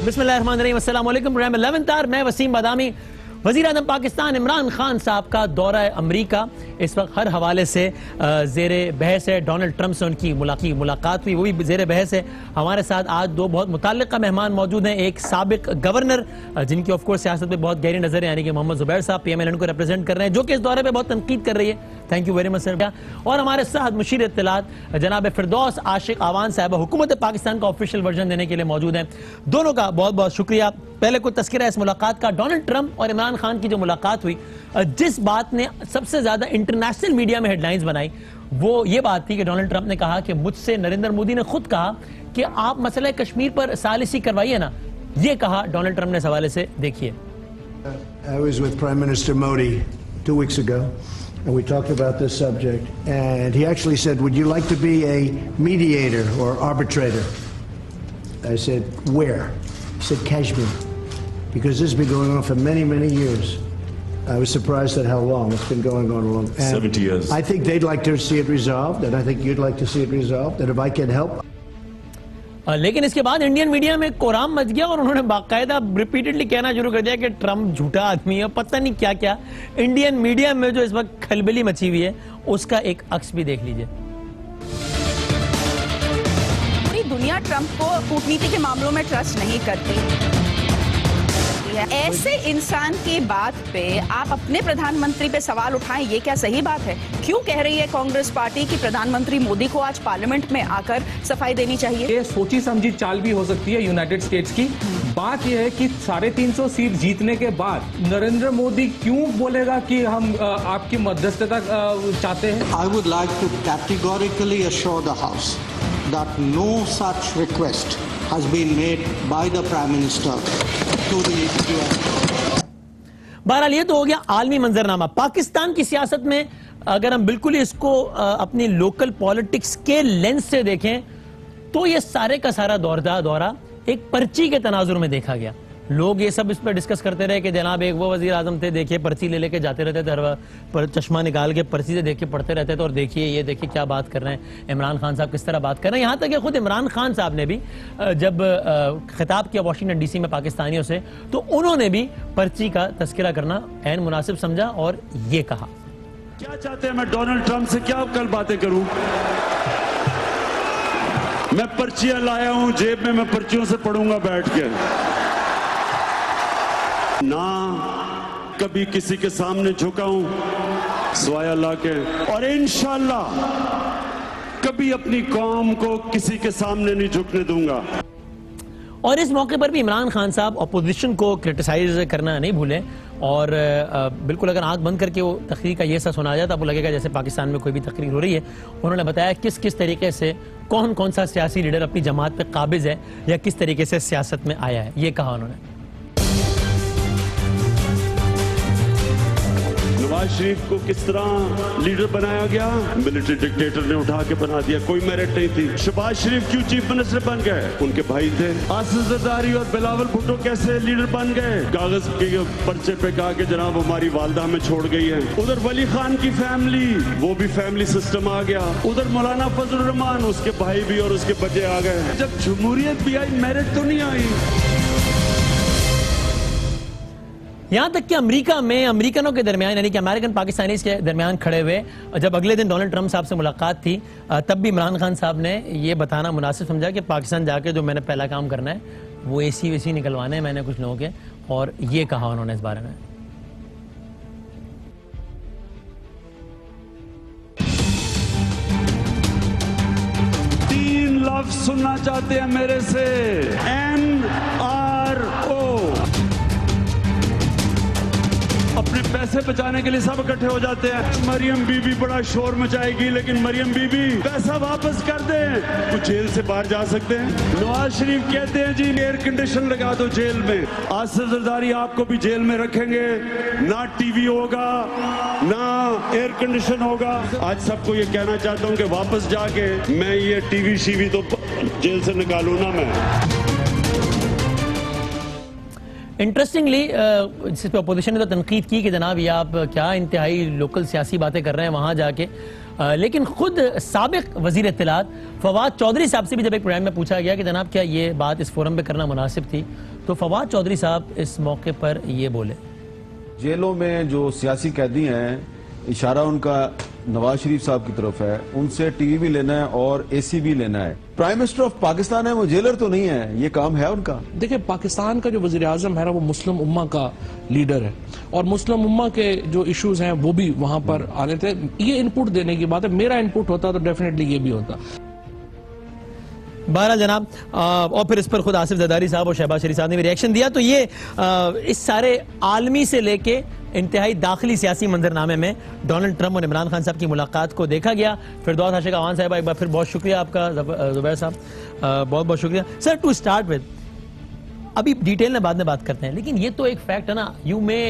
بسم اللہ الرحمن الرحیم، السلام علیکم۔ پروگرام 11 تار، میں وسیم بادامی۔ وزیر اعظم پاکستان عمران خان صاحب کا دورہ امریکہ اس وقت ہر حوالے سے زیر بحث ہے۔ ڈونلڈ ٹرمپ سے ان کی ملاقات ہوئی، وہ بھی زیر بحث ہے۔ ہمارے ساتھ آج دو بہت متعلقہ مہمان موجود ہیں۔ ایک سابق گورنر جن کی آف کورس سیاست پہ بہت گہری نظر ہے، یعنی کہ محمد زبیر صاحب پی ایم ایل این کو ریپرزینٹ کر رہے ہیں، جو کہ اس دورے پہ بہت تنقید کر رہی ہے۔ تھینک یو ویری مچ سر۔ اور ہمارے ساتھ مشیر اطلاعات جناب فردوس عاشق آوان صاحبہ حکومت پاکستان کا آفیشیل ورژن دینے کے لیے موجود ہیں۔ دونوں کا بہت بہت شکریہ۔ پہلے کوئی تذکرہ ہے اس ملاقات کا۔ ڈونلڈ ٹرمپ اور عمران خان کی جو ملاقات ہوئی، جس بات نے سب سے زیادہ انٹرنیشنل میڈیا میں ہیڈ لائنز بنائی وہ یہ بات تھی کہ ڈونلڈ ٹرمپ نے کہا کہ مجھ سے نریندر مودی نے خود کہا کہ آپ مسئلہ کشمیر پر ثالثی کروائیے نا، یہ کہا ڈونلڈ ٹرمپ نے اس حوالے سے۔ دیکھیے، I was with Prime Minister Modi 2 weeks ago, and we talked about this subject, and he actually said, would you like to be a mediator or arbitrator? I said, where? He said, Kashmir, because this has been going on for many, many years. I was surprised at how long it's been going on long. 70 years. I think they'd like to see it resolved, and I think you'd like to see it resolved, and if I can help. لیکن اس کے بعد Indian media میں کورام مچ گیا اور انہوں نے باقاعدہ repeatedly کہنا شروع کر دیا کہ ٹرمپ جھوٹا آدمی ہے، پتہ نہیں کیا کیا۔ انڈین میڈیا میں جو اس وقت کھلبلی مچی ہوئی ہے اس کا ایک عکس بھی دیکھ لیجئے۔ پوری دنیا ٹرمپ کو کورٹنیتی کے معاملوں میں ٹرسٹ نہیں کرتی ہے۔ ایسے انسان کی بات پہ آپ اپنے پردھان منتری پہ سوال اٹھائیں، یہ کیا صحیح بات ہے؟ کیوں کہہ رہی ہے کانگریس پارٹی کہ پردھان منتری مودی کو آج پارلیمنٹ میں آ کر صفائی دینی چاہیے؟ یہ سوچی سمجھی چال بھی ہو سکتی ہے یونائٹڈ اسٹیٹس کی۔ بات یہ ہے کہ 350 سیٹ جیتنے کے بعد نریندر مودی کیوں بولے گا کہ ہم آپ کی مدھستتا چاہتے ہیں؟ I would like to categorically assure the House that no such request has been made by the Prime Minister to the US. بہرحال یہ تو ہو گیا عالمی منظرنامہ۔ پاکستان کی سیاست میں اگر ہم بالکل اس کو اپنی لوکل پالیٹکس کے لینس سے دیکھیں تو یہ سارے کا سارا دورہ ایک پرچی کے تناظر میں دیکھا گیا۔ لوگ یہ سب اس پر ڈسکس کرتے رہے کہ جناب ایک وہ وزیر اعظم تھے، دیکھیے پرچی لے کے جاتے رہتے تھے، چشمہ نکال کے پرچی سے دیکھ کے پڑھتے رہتے تھے، اور دیکھیے یہ دیکھیے کیا بات کر رہے ہیں عمران خان صاحب، کس طرح بات کر رہے ہیں۔ یہاں تک کہ خود عمران خان صاحب نے بھی جب خطاب کیا واشنگٹن ڈی سی میں پاکستانیوں سے، تو انہوں نے بھی پرچی کا تذکرہ کرنا عین مناسب سمجھا اور یہ کہا، کیا چاہتے ہیں میں ڈونلڈ ٹرمپ سے کیا کل باتیں کروں؟ میں پرچیاں لایا ہوں جیب میں پرچیوں سے پڑھوں گا بیٹھ کے، نہ کبھی کسی کے سامنے جھکا ہوں سوائے اللہ کے، اور انشاءاللہ کبھی اپنی قوم کو کسی کے سامنے نہیں جھکنے دوں گا۔ اور اس موقع پر بھی عمران خان صاحب اپوزیشن کو کرٹیسائز کرنا نہیں بھولیں، اور بالکل اگر آنکھ بند کر کے وہ تقریر کا یہ سا سنا جاتا وہ لگے گا جیسے پاکستان میں کوئی بھی تقریر ہو رہی ہے۔ انہوں نے بتایا کس طریقے سے کون سا سیاسی لیڈر اپنی جماعت پہ قابض ہے یا کس طریقے سے سیاست میں آیا ہے، یہ کہا انہوں نے۔ نواز شریف کو کس طرح لیڈر بنایا گیا؟ ملٹری ڈکٹیٹر نے اٹھا کے بنا دیا، کوئی میرٹ نہیں تھی۔ شہباز شریف کیوں چیف منسٹر بن گئے؟ ان کے بھائی تھے۔ آصف زرداری اور بلاول بھٹو کیسے لیڈر بن گئے؟ کاغذ کے پرچے پہ کہا کہ جناب ہماری والدہ ہمیں چھوڑ گئی ہے۔ ادھر ولی خان کی فیملی، وہ بھی فیملی سسٹم آ گیا۔ ادھر مولانا فضل الرحمان، اس کے بھائی بھی اور اس کے بچے آ گئے۔ جب جمہوریت بھی آئی میرٹ تو نہیں آئی۔ یہاں تک کہ امریکہ میں امریکنوں کے درمیان، یعنی کہ امریکن پاکستانیز کے درمیان کھڑے ہوئے جب اگلے دن ڈونلڈ ٹرمپ صاحب سے ملاقات تھی، تب بھی عمران خان صاحب نے یہ بتانا مناسب سمجھا کہ پاکستان جا کے جو میں نے پہلا کام کرنا ہے وہ اے سی ویسی نکلوانے ہیں میں نے کچھ لوگوں کے، اور یہ کہا انہوں نے اس بارے میں۔ 3 لفظ سننا چاہتے ہیں میرے سے، NRO۔ اپنے پیسے بچانے کے لیے سب اکٹھے ہو جاتے ہیں۔ مریم بی بی بڑا شور مچائے گی، لیکن مریم بی بی پیسہ واپس کر دیں تو جیل سے باہر جا سکتے ہیں۔ نواز شریف کہتے ہیں جی ایئر کنڈیشن لگا دو جیل میں۔ آصف زرداری آپ کو بھی جیل میں رکھیں گے، نہ ٹی وی ہوگا نہ ایئر کنڈیشن ہوگا۔ آج سب کو یہ کہنا چاہتا ہوں کہ واپس جا کے میں یہ ٹی وی شی وی تو جیل سے نکالوں نا میں۔ انٹرسٹنگلی جس پہ اپوزیشن نے تو تنقید کی کہ جناب یہ آپ کیا انتہائی لوکل سیاسی باتیں کر رہے ہیں وہاں جا کے، لیکن خود سابق وزیر اطلاعات فواد چودھری صاحب سے بھی جب ایک پروگرام میں پوچھا گیا کہ جناب کیا یہ بات اس فورم پہ کرنا مناسب تھی، تو فواد چودھری صاحب اس موقع پر یہ بولے. جیلوں میں جو سیاسی قیدی ہیں اشارہ ان کا نواز شریف صاحب کی طرف ہے, ان سے ٹی وی بھی لینا ہے اور اے سی بھی لینا ہے. پرائم منسٹر آف پاکستان ہے, وہ جیلر تو نہیں ہے, یہ کام ہے ان کا. دیکھیں پاکستان کا جو وزیر اعظم ہے وہ مسلم امہ کا لیڈر ہے, اور مسلم امہ کے جو ایشوز ہیں وہ بھی وہاں پر آنے تھے. یہ انپوٹ دینے کی بات ہے, میرا انپوٹ ہوتا تو ڈیفینیٹلی یہ بھی ہوتا. بہرحال جناب, اور پھر اس پر خود آصف زرداری صاحب اور شہباز شریف صاحب نے بھی ریاکشن دیا. تو یہ اس سارے عالمی سے لے کے انتہائی داخلی سیاسی منظرنامے میں ڈونلڈ ٹرمپ اور عمران خان صاحب کی ملاقات کو دیکھا گیا. فردوس عاشق اعوان صاحبہ ایک بار پھر بہت شکریہ آپ کا. زبیر صاحب بہت بہت شکریہ. سر ٹو اسٹارٹ ود, ابھی ڈیٹیل میں بعد میں بات کرتے ہیں, لیکن یہ تو ایک فیکٹ ہے نا, you may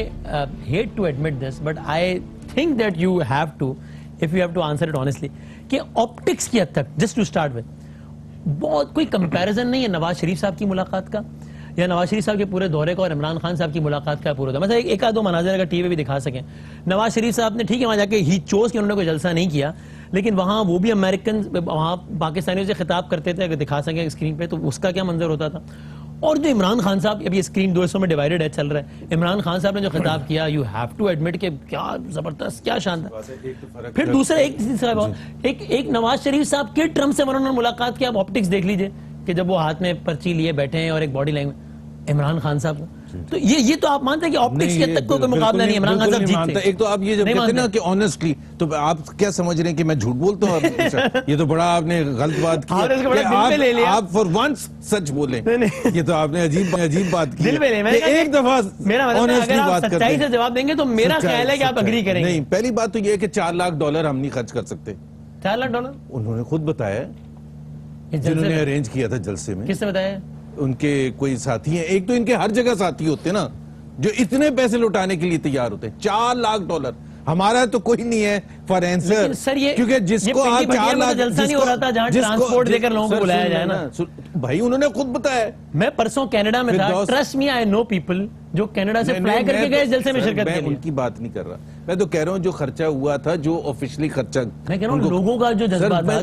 hate to admit this but I think that you have to, if you have to answer it honestly, کہ آپٹکس کی حد تک جسٹ ٹو اسٹارٹ ود بہت کوئی کمپیریزن نہیں ہے نواز شریف صاحب کی ملاقات کا یا نواز شریف صاحب کے پورے دورے کا اور عمران خان صاحب کی ملاقات کا پورا دورہ. مثلا ایک آدھ دو مناظر اگر ٹی وی بھی دکھا سکیں, نواز شریف صاحب نے ٹھیک ہے وہاں جا کے ہی چوز کہ انہوں نے کوئی جلسہ نہیں کیا, لیکن وہاں وہ بھی امریکن وہاں پاکستانیوں سے خطاب کرتے تھے, اگر دکھا سکیں اسکرین پہ تو اس کا کیا منظر ہوتا تھا. اور جو عمران خان صاحب, ابھی اسکرین دو حصوں میں ڈیوائیڈڈ ہے, چل رہا ہے, عمران خان صاحب نے جو خطاب کیا, یو ہیو ٹو ایڈمٹ کہ کیا زبردست, کیا شاندار. پھر دوسرا ایک نواز شریف صاحب کے ٹرمپ سے انہوں نے ملاقات کی, آپ آپٹکس دیکھ لیجئے کہ جب وہ ہاتھ میں پرچی لیے بیٹھے ہیں اور ایک باڈی لینگویج عمران خان صاحب کو, تو یہ تو آپ مانتے ہیں کہ آپٹکس کی حد تک کوئی مقابلہ نہیں, عمران خان صاحب جیتے. ایک تو آپ یہ جب کہتے ہیں نا کہ آنیسٹلی, تو آپ کیا سمجھ رہے ہیں کہ میں جھوٹ بولتا ہوں؟ یہ تو بڑا آپ نے غلط بات کی, آپ فور ونس سچ بولیں, یہ تو آپ نے عجیب بات کی. ایک دفعہ اگر آپ سچائی سے جواب دیں گے تو میرا خیال ہے کہ آپ اگری کریں گے. نہیں, پہلی بات تو یہ ہے کہ $4 لاکھ ہم نہیں خرچ کر سکتے. $4 لاکھ انہوں نے خود بتایا, جنہوں نے ارینج کیا تھا جلسے میں. کس نے بتایا؟ ان کے کوئی ساتھی ہیں, ایک تو ان کے ہر جگہ ساتھی ہوتے نا جو اتنے پیسے لوٹانے کے لیے تیار ہوتے ہیں. $4 لاکھ, ہمارا تو کوئی نہیں ہے فار آنسر, کیونکہ جس کو آپ 4 لاکھ جلسہ نہیں ہو رہا تھا جہاں ٹرانسپورٹ دے کر لوگوں کو بلایا جائے نا. بھائی انہوں نے خود بتایا. میں پرسوں کینیڈا میں تھا, ٹرسٹ می آئی نو پیپل جو کینیڈا سے فلائی کر کے گئے جلسے میں شرکت کے لیے. میں ان کی بات نہیں کر رہا, میں تو کہہ رہا ہوں جو خرچہ ہوا تھا, جو آفیشلی خرچہ, میں کہہ رہا ہوں لوگوں کا جو جذبہ تھا,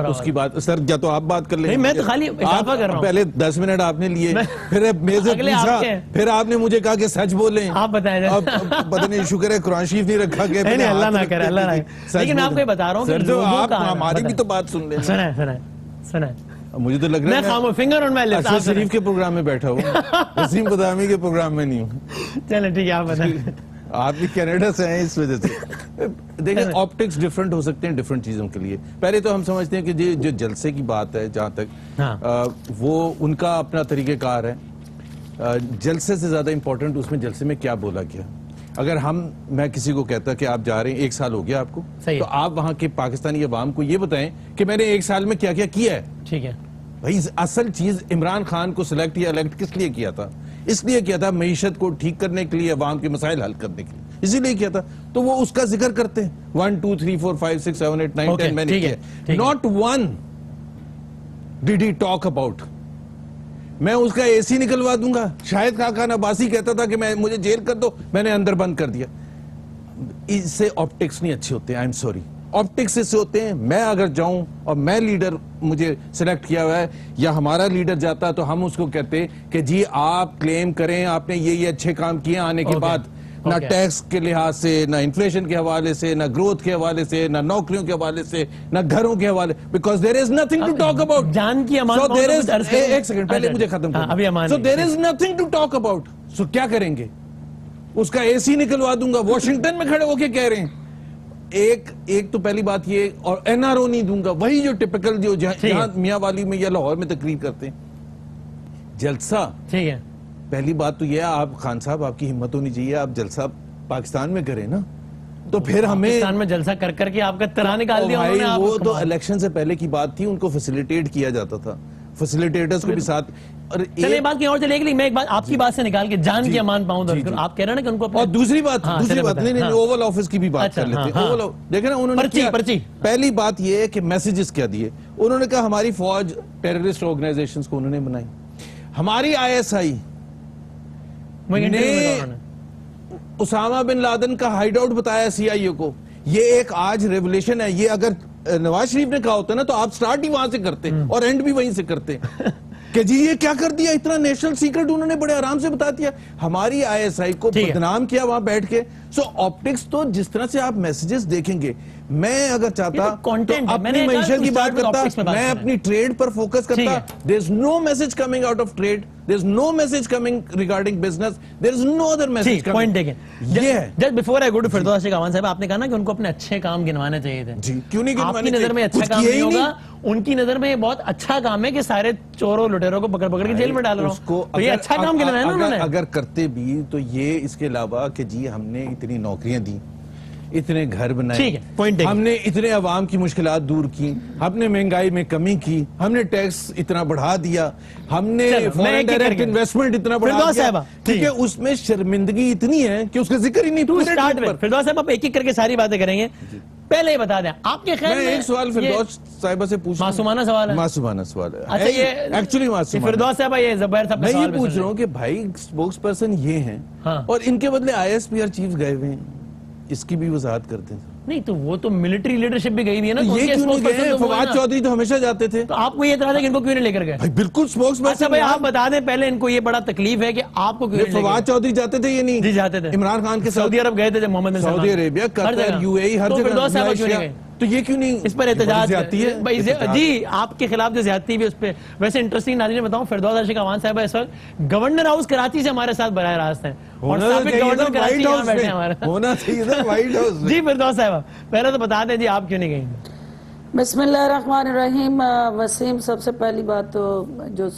اس کی بات سر یا تو آپ بات کر لیں. میں تو خالی اضافہ کر رہا ہوں. پہلے 10 منٹ آپ نے لیے, پھر میرے سے پوچھا, پھر آپ نے مجھے کہا کہ سچ بولیں. آپ بتائیں. پتہ نہیں, شکر ہے قرآن شریف نہیں رکھا گیا. نہیں اللہ نہ کرے, اللہ نہ کرے. لیکن آپ کو یہ بتا رہا ہوں کہ لوگوں کا, ہماری بھی تو بات سن لیں. سنیں مجھے تو لگ رہا ہے میں فنگر آن مائی لپس اشرف شریف کے پروگرام میں بیٹھا ہوں, وسیم بدامی کے پروگرام میں نہیں ہوں. چلیں ٹھیک ہے, آپ بتائیں. آپ بھی کینیڈا سے ہیں اس وجہ سے. دیکھیں آپٹکس ڈیفرنٹ ہو سکتے ہیں ڈیفرنٹ چیزوں کے لیے. پہلے تو ہم سمجھتے ہیں کہ جو جلسے کی بات ہے جہاں تک وہ ان کا اپنا طریقہ کار ہے. جلسے سے زیادہ امپورٹنٹ اس میں جلسے میں کیا بولا گیا. اگر میں کسی کو کہتا کہ آپ جا رہے ہیں, 1 سال ہو گیا آپ کو, تو آپ وہاں کے پاکستانی عوام کو یہ بتائیں کہ میں نے 1 سال میں کیا کیا ہے. ٹھیک ہے بھائی, اصل چیز عمران خان کو سلیکٹ یا الیکٹ کس لیے کیا تھا؟ اس لیے کیا تھا معیشت کو ٹھیک کرنے کے لیے, عوام کے مسائل حل کرنے کے لیے, اسی لیے کیا تھا. تو وہ اس کا ذکر کرتے ہیں 1 2 3 4 5 6 7 8 9 10 میں نے کیا. Not one did he talk about. میں اس کا اے سی نکلوا دوں گا. شاہد خاقان عباسی کہتا تھا کہ مجھے جیل کر دو, میں نے اندر بند کر دیا. اس سے آپٹکس نہیں اچھے ہوتے. آئی ایم سوری, آپٹکس اس سے ہوتے ہیں. میں اگر جاؤں اور میں لیڈر مجھے سلیکٹ کیا ہوا ہے, یا ہمارا لیڈر جاتا, تو ہم اس کو کہتے کہ جی آپ کلیم کریں آپ نے یہ اچھے کام کیے آنے کے بعد, نہ ٹیکس کے لحاظ سے, نہ انفلیشن کے حوالے سے, نہ گروتھ کے حوالے سے, نہ نوکریوں کے حوالے سے, نہ گھروں کے حوالے, because there is nothing to talk about. جان کی امان ایک سیکنڈ پہلے مجھے ختم کرنا. So there is nothing to talk about. So کیا کریں گے؟ اس کا اے سی نکلوا دوں گا. واشنگٹن میں کھڑے ہو کے کہہ رہے ہیں. ایک تو پہلی بات یہ, اور این آر او نہیں دوں گا, وہی جو ٹپیکل جو جہاں میاں والی میں یا لاہور میں تقریر کرتے ہیں. جلسہ ٹھیک ہے, پہلی بات تو یہ ہے, آپ خان صاحب آپ کی ہمت ہونی چاہیے, آپ جلسہ پاکستان میں کریں نا. تو پھر ہمیں پاکستان میں جلسہ کر کے آپ کا طرح نکال دیا انہوں نے. وہ تو الیکشن سے پہلے کی بات تھی, ان کو فیسیلیٹیٹ کیا جاتا تھا, فیسیلیٹیٹرز کو بھی ساتھ. چلے بات کی اور چلے گی, میں ایک بات آپ کی بات سے نکال کے جان کی امان پاؤں, آپ کہہ رہے ہیں کہ ان کو. اور دوسری بات نہیں, اوول آفس کی بھی بات کر لیتے ہیں. دیکھیں نا انہوں نے پہلی بات یہ ہے کہ میسیجز کیا دیے. انہوں نے کہا ہماری فوج ٹیررسٹ آرگنائزیشنز کو انہوں نے بنائی. ہماری ISI نے اسامہ بن لادن کا ہائیڈ آؤٹ بتایا CIA کو. یہ ایک آج ریولیشن ہے. یہ اگر نواز شریف نے کہا ہوتا نا تو آپ سٹارٹ ہی وہاں سے کرتے اور اینڈ بھی وہیں سے کرتے. کہ جی یہ کیا کر دیا, اتنا نیشنل سیکرٹ انہوں نے بڑے آرام سے بتا دیا, ہماری آئی ایس آئی کو بدنام کیا وہاں بیٹھ کے. سو آپٹکس تو جس طرح سے آپ میسیجز دیکھیں گے, میں اگر چاہتا تو اپنی معیشت کی بات کرتا, میں اپنی ٹریڈ پر فوکس کرتا. there is no message coming out of trade, there is no message coming regarding business, there is no other message coming. Point دیکھیں, just before I go to Firdous Ashiq Awan صاحب, آپ نے کہا نا کہ ان کو اپنے اچھے کام گنوانے چاہیے تھے. جی کیوں نہیں آپ کی نظر میں اچھا کام نہیں ہوگا, ان کی نظر میں یہ بہت اچھا کام ہے کہ سارے چوروں لٹیروں کو پکڑ پکڑ کے جیل میں ڈال رہا ہوں. یہ اچھا کام گنوایا نا انہوں نے. اگر کرتے بھی تو یہ اس کے علاوہ کہ جی ہم نے اتنی نوکریاں دی, اتنے گھر بنائے, ہم نے اتنے عوام کی مشکلات دور کی, ہم نے مہنگائی میں کمی کی, ہم نے ٹیکس اتنا بڑھا دیا, ہم نے فورن ڈائریکٹ انویسٹمنٹ اتنا بڑھا دیا, ٹھیک ہے, اس میں شرمندگی اتنی ہے کہ اس کا ذکر ہی نہیں. فردوس صاحب آپ ایک ایک کر کے ساری باتیں کریں گے, پہلے ہی بتا دیں آپ کے خیال میں. ایک سوال فردوس صاحبہ سے پوچھ, معصومانہ سوال ہے, معصومانہ سوال ہے. اچھا یہ ایکچولی معصومانہ, فردوس صاحب یہ زبیر صاحب میں یہ پوچھ رہا ہوں کہ بھائی سپوکس پرسن یہ ہیں اور ان کے بدلے I S P R chief گئے ہوئے ہیں, اس کی بھی وضاحت کرتے ہیں. نہیں تو وہ تو ملٹری لیڈرشپ بھی گئی بھی ہے نا, یہ کیوں نہیں گئے؟ فواد چودھری تو ہمیشہ جاتے تھے. تو آپ کو یہ اعتراض ہے کہ ان کو کیوں نہیں لے کر گئے؟ بالکل سپوکس پرسن. اچھا بھائی آپ بتا دیں پہلے, ان کو یہ بڑا تکلیف ہے کہ آپ کو کیوں نہیں لے گئے؟ فواد چودھری جاتے تھے یا نہیں؟ جی جاتے تھے. عمران خان کے سعودی عرب گئے تھے جب محمد بن سلمان, سعودی عربیہ, قطر, یو اے ای, ہر جگہ. تو یہ کیوں نہیں اس پر احتجاج ہے؟ جی آپ کے خلاف جو زیادتی بھی اس پہ. ویسے انٹرسٹنگ ناظرین بتاؤں, فردوس عاشق اعوان صاحبہ اس وقت گورنر ہاؤس کراچی سے ہمارے ساتھ براہ راست ہیں, اور سابق گورنر کراچی یہاں بیٹھے ہیں ہمارے. ہونا چاہیے تھا وائٹ ہاؤس. جی فردوس صاحبہ پہلے تو بتا دیں جی آپ کیوں نہیں گئیں؟ بسم اللہ الرحمن الرحیم. وسیم, سب سے پہلی بات تو جو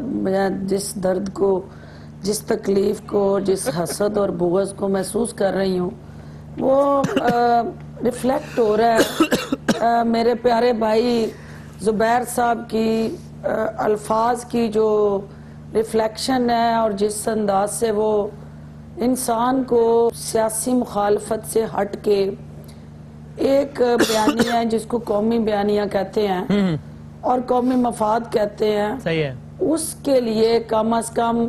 میں جس درد کو, جس تکلیف کو, جس حسد اور بغض کو محسوس کر رہی ہوں وہ ریفلیکٹ ہو رہا ہے میرے پیارے بھائی زبیر صاحب کی الفاظ کی جو ریفلیکشن ہے, اور جس انداز سے وہ انسان کو سیاسی مخالفت سے ہٹ کے ایک بیانیہ ہے جس کو قومی بیانیہ کہتے ہیں اور قومی مفاد کہتے ہیں, صحیح ہے, اس کے لیے کم از کم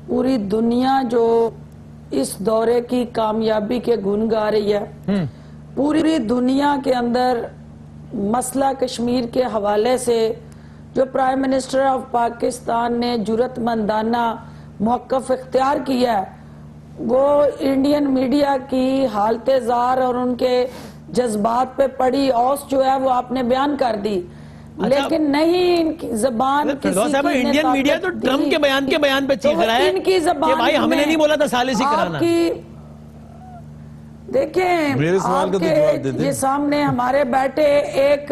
پوری دنیا جو اس دورے کی کامیابی کے گن گا رہی ہے, پوری دنیا کے اندر مسئلہ کشمیر کے حوالے سے جو پرائم منسٹر آف پاکستان نے جرأت مندانہ موقف اختیار کیا ہے, وہ انڈین میڈیا کی حالت زار اور ان کے جذبات پہ پڑی اوس جو ہے وہ آپ نے بیان کر دی, لیکن نہیں ان کی زبان فردوس صاحب انڈین میڈیا تو ٹرمپ کے بیان پہ چیخ رہا ہے ان کی زبان کہ بھائی ہم نے نہیں بولا تھا ثالثی کرانا. دیکھیں آپ کے یہ سامنے ہمارے بیٹھے ایک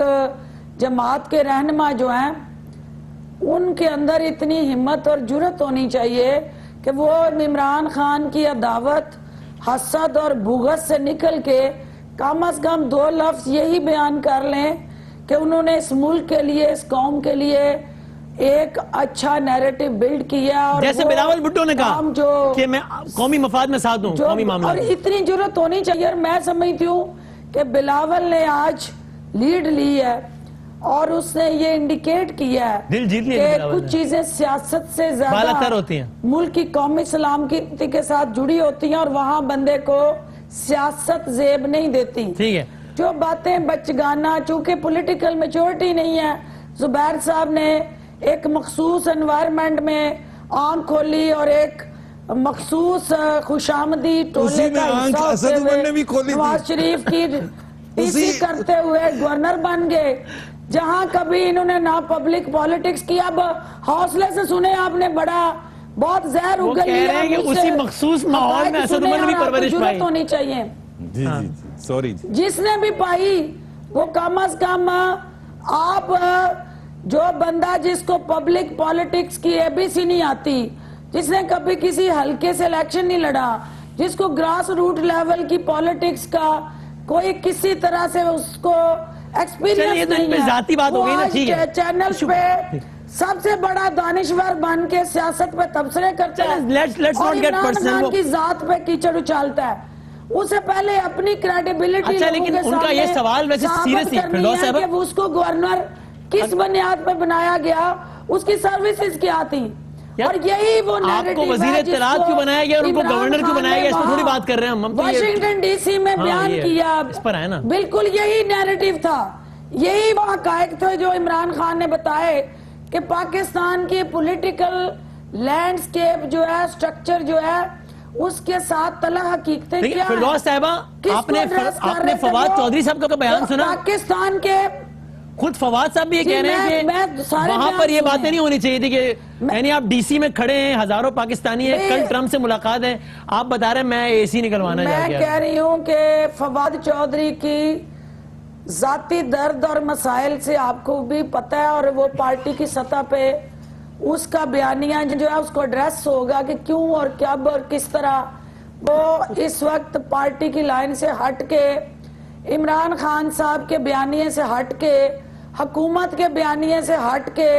جماعت کے رہنما جو ہیں, ان کے اندر اتنی ہمت اور جرأت ہونی چاہیے کہ وہ عمران خان کی عداوت, حسد اور بغض سے نکل کے کم از کم 2 لفظ یہی بیان کر لیں کہ انہوں نے اس ملک کے لیے, اس قوم کے لیے ایک اچھا نیریٹو بلڈ کیا, اور جیسے بلاول بھٹو نے کہا کہ میں قومی مفاد میں ساتھ ہوں, قومی معاملات. اور اتنی جرأت ہونی چاہیے, اور میں سمجھتی ہوں کہ بلاول نے آج لیڈ لی ہے اور اس نے یہ انڈیکیٹ کیا ہے کہ کچھ چیزیں سیاست سے زیادہ ہوتی ہیں, ملک کی قومی سلامتی کے ساتھ جڑی ہوتی ہیں, اور وہاں بندے کو سیاست زیب نہیں دیتی. ٹھیک ہے, جو باتیں بچگانا, چونکہ پولیٹیکل میچورٹی نہیں ہے, زبیر صاحب نے ایک مخصوص انوائرمنٹ میں آنکھ کھولی اور ایک مخصوص خوشامدی ٹولے کا حصہ ہوتے ہوئے نواز شریف کی ٹیسی کرتے ہوئے گورنر بن گئے, جہاں کبھی انہوں نے نہ پبلک پالیٹکس کی. اب حوصلے سے سنیں, آپ نے بڑا بہت زہر اگل لیا, اسی مخصوص ماحول میں اسد عمر نے بھی پرورش پائی. جرأت ہونی چاہیے سوری جس نے بھی پائی, وہ کم از کم آپ جو بندہ جس کو پبلک پالیٹکس کی اے بی سی نہیں آتی, جس نے کبھی کسی حلقے سے الیکشن نہیں لڑا, جس کو گراس روٹ لیول کی پالیٹکس کا کوئی کسی طرح سے اس کو ایکسپیرینس نہیں ہے, وہ آج چینل پہ سب سے بڑا دانشور بن کے سیاست پہ تبصرے کرتا ہے اور عمران خان کی ذات پہ کیچڑ اچھالتا ہے. اسے پہلے اپنی کریڈیبلٹی لوگوں کے سامنے ثابت کرنی ہے کہ اس کو گورنر کس بنیاد پہ بنایا گیا, اس کی سروسز کیا تھی, اور یہی وہ نیریٹو ہے وزیر اطلاعات کیوں بنایا گیا اور ان کو گورنر کیوں بنایا گیا, اس پر تھوڑی بات کر رہے ہیں ہم. واشنگٹن ڈی سی میں بیان کیا, بالکل یہی نیریٹو تھا, یہی وہ حقائق تھے جو عمران خان نے بتائے کہ پاکستان کی پولیٹیکل لینڈسکیپ جو ہے، سٹرکچر جو ہے، اس کے ساتھ تلہ حقیقتیں کیا ہیں؟ فردوس صاحبہ، آپ نے فواد چودھری صاحب کا بیان سنا؟ پاکستان کے خود فواد صاحب بھی یہ کہہ رہے ہیں کہ وہاں پر یہ باتیں نہیں ہونی چاہیے تھی کہ یعنی آپ ڈی سی میں کھڑے ہیں، ہزاروں پاکستانی ہیں، کل ٹرمپ سے ملاقات ہے، آپ بتا رہے ہیں میں اے سی نکلوانا جا میں کہہ رہی ہوں کہ فواد چودھری کی ذاتی درد اور مسائل سے آپ کو بھی پتہ ہے، اور وہ پارٹی کی سطح پہ اس کا بیانیہ جو ہے اس کو ایڈریس ہوگا کہ کیوں اور کب اور کس طرح وہ اس وقت پارٹی کی لائن سے ہٹ کے، عمران خان صاحب کے بیانیے سے ہٹ کے، حکومت کے بیانیے سے ہٹ کے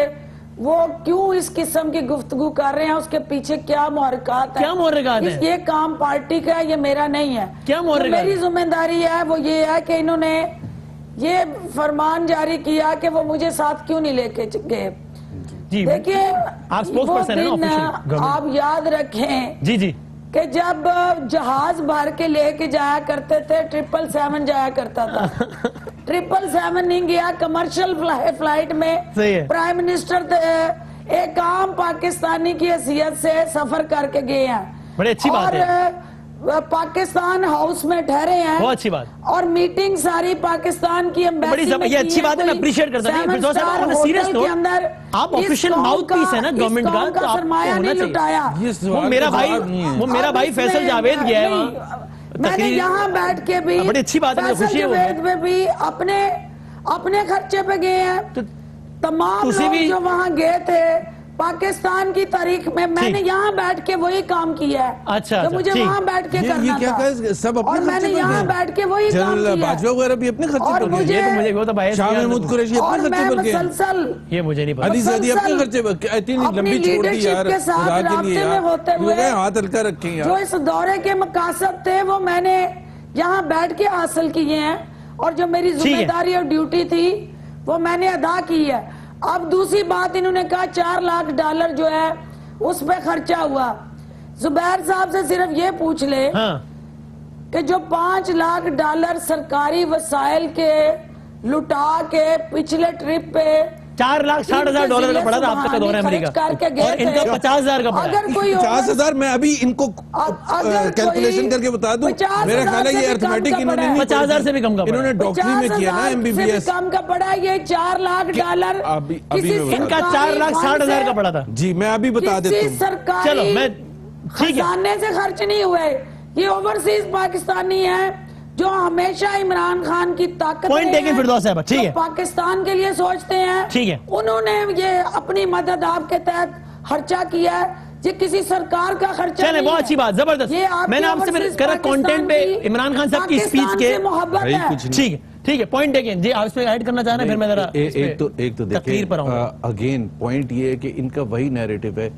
وہ کیوں اس قسم کی گفتگو کر رہے ہیں، اس کے پیچھے کیا محرکات ہیں؟ کیا محرکات ہیں؟ یہ کام پارٹی کا ہے، یہ میرا نہیں ہے۔ کیا محرکات؟ میری ذمہ داری ہے وہ یہ ہے کہ انہوں نے یہ فرمان جاری کیا کہ وہ مجھے ساتھ کیوں نہیں لے کے گئے۔ دیکھیں وہ دن آپ یاد رکھیں جی جی کہ جب جہاز بھر کے لے کے جایا کرتے تھے، 777 جایا کرتا تھا، 777 نہیں گیا، کمرشل فلائٹ میں پرائم منسٹر ایک عام پاکستانی کی حیثیت سے سفر کر کے گئے ہیں، بڑی اچھی بات ہے، پاکستان ہاؤس میں ٹھہرے ہیں، بہت اچھی بات، اور میٹنگ ساری پاکستان کی ایمبیسی میں، یہ اچھی بات ہے، میں اپریشیٹ کرتا ہوں۔ فردوس صاحب آپ سیریس نوٹ، آپ آفیشل ماؤتھ پیس ہے نا گورنمنٹ کا، تو آپ کو ہونا چاہیے۔ وہ میرا بھائی فیصل جاوید گیا ہے وہاں، میں نے یہاں بیٹھ کے بھی بڑی اچھی بات ہے، مجھے خوشی ہے، جاوید میں بھی اپنے خرچے پہ گئے ہیں، تمام لوگ جو وہاں گئے تھے پاکستان کی تاریخ میں، میں نے یہاں بیٹھ کے وہی کام کیا ہے اچھا جو مجھے وہاں بیٹھ کے کرنا تھا، اور میں نے یہاں بیٹھ کے وہی کام کیا ہے، باجوہ وغیرہ بھی اپنے خرچے پر گئے، شاہ محمود قریشی اپنے خرچے پر گئے، یہ مجھے نہیں پتا، علی زیدی اپنے خرچے پر گئے، اتنی لمبی چھوڑ دی یار، خدا کے لیے یار، ہاتھ ہلکا رکھیں یار، جو اس دورے کے مقاصد تھے وہ میں نے یہاں بیٹھ کے حاصل کیے ہیں، اور جو میری ذمہ داری اور ڈیوٹی تھی وہ میں نے ادا کی ہے۔ اب دوسری بات انہوں نے کہا $4 لاکھ جو ہے اس پہ خرچہ ہوا، زبیر صاحب سے صرف یہ پوچھ لے کہ جو $5 لاکھ سرکاری وسائل کے لٹا کے پچھلے ٹرپ پہ $4,60,000 کا پڑا تھا آپ کا دورہ امریکہ، اور ان کا 50,000 کا پڑا، اگر کوئی 50,000 میں ابھی ان کو کیلکولیشن کر کے بتا دوں، میرا خیال ہے یہ ارتھمیٹک انہوں نے 50,000 سے بھی کم کا پڑا، انہوں نے ڈاکٹری میں کیا نا MBBS، کم کا پڑا، یہ $4 لاکھ ان کا $4,60,000 کا پڑا تھا۔ جی میں ابھی بتا دیتا ہوں، سرکاری خزانے سے خرچ نہیں ہوئے، یہ اوورسیز پاکستانی ہیں جو ہمیشہ عمران خان کی طاقت پاکستان کے لیے سوچتے ہیں، انہوں نے یہ اپنی مدد آپ کے تحت خرچہ کیا ہے، یہ کسی سرکار کا خرچہ نہیں ہے۔ بہت اچھی بات، زبردست، میں نے آپ سے کرا کانٹینٹ پہ عمران خان صاحب کی سپیچ کے محبت ہے، ٹھیک ہے، پوائنٹ دیکھیں جی، آپ اس پہ ایڈ کرنا چاہ رہے ہیں، پھر میں ذرا ایک تو دیکھیں اگین پوائنٹ یہ ہے کہ ان کا وہی نیریٹو ہے،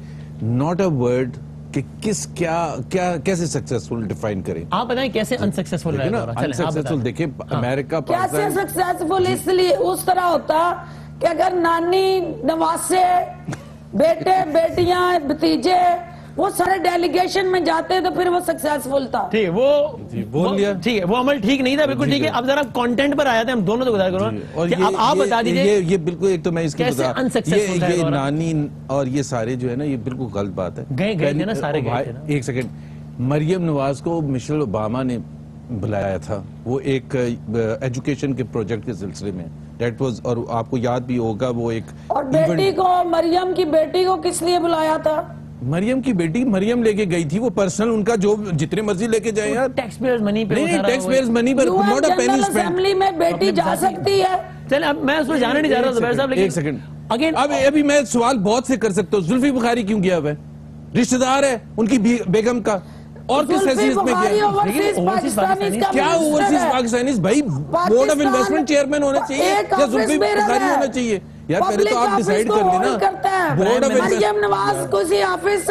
ناٹ اے ورڈ کہ کیسے سکسیسفل ڈیفائن کریں، آپ بتائیں کیسے انسکسیسفل رہے گا؟ انسکسیسفل دیکھیں امریکہ کیسے سکسیسفل اس لیے اس طرح ہوتا کہ اگر نانی نواسے بیٹے بیٹیاں بھتیجے وہ سارے ڈیلیگیشن میں جاتے تو پھر وہ سکسیسفل تھا، ٹھیک ہے، وہ عمل ٹھیک نہیں تھا، بالکل ٹھیک ہے۔ اب ذرا کانٹینٹ پر آیا تھے، ہم دونوں تو گزار کروں کہ اب آپ بتا دیجئے یہ بالکل، ایک تو میں اس کی بتا، یہ نانی اور یہ سارے جو ہے نا، یہ بالکل غلط بات ہے، گئے تھے نا سارے گئے تھے نا۔ ایک سیکنڈ، مریم نواز کو مشیل اوباما نے بلایا تھا، وہ ایک ایجوکیشن کے پروجیکٹ کے سلسلے میں، دیٹ واز، اور آپ کو یاد بھی ہوگا وہ ایک، اور بیٹی کو، مریم کی بیٹی کو کس لیے بلایا تھا؟ مریم کی بیٹی مریم لے کے گئی تھی، وہ پرسنل ان کا جو جتنے مرضی لے کے جائیں یار، ٹیکس پیئرز منی پہ، نہیں ٹیکس پیئرز منی پر، not a penny spend, assembly میں بیٹی جا سکتی ہے۔ چلیں اب میں اس پر جانے نہیں جا رہا زبیر صاحب، لیکن ایک سیکنڈ، ابھی میں سوال بہت سے کر سکتا ہوں، زلفی بخاری کیوں گیا ہوا ہے؟ رشتہ دار ہے ان کی بیگم کا، اور کس حیثیت میں گیا؟ کیا اوورسیز پاکستانیز بھائی بورڈ آف انویسٹمنٹ چیئرمین ہونا چاہیے یا زلفی بخاری ہونا چاہیے؟ یار پہلے تو آپ ڈیسائیڈ کر لینا، بورڈ آف مریم نواز کسی آفس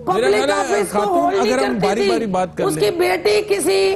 پبلک آفس کو ہولڈ نہیں کرتی تھی، اس کی بیٹی کسی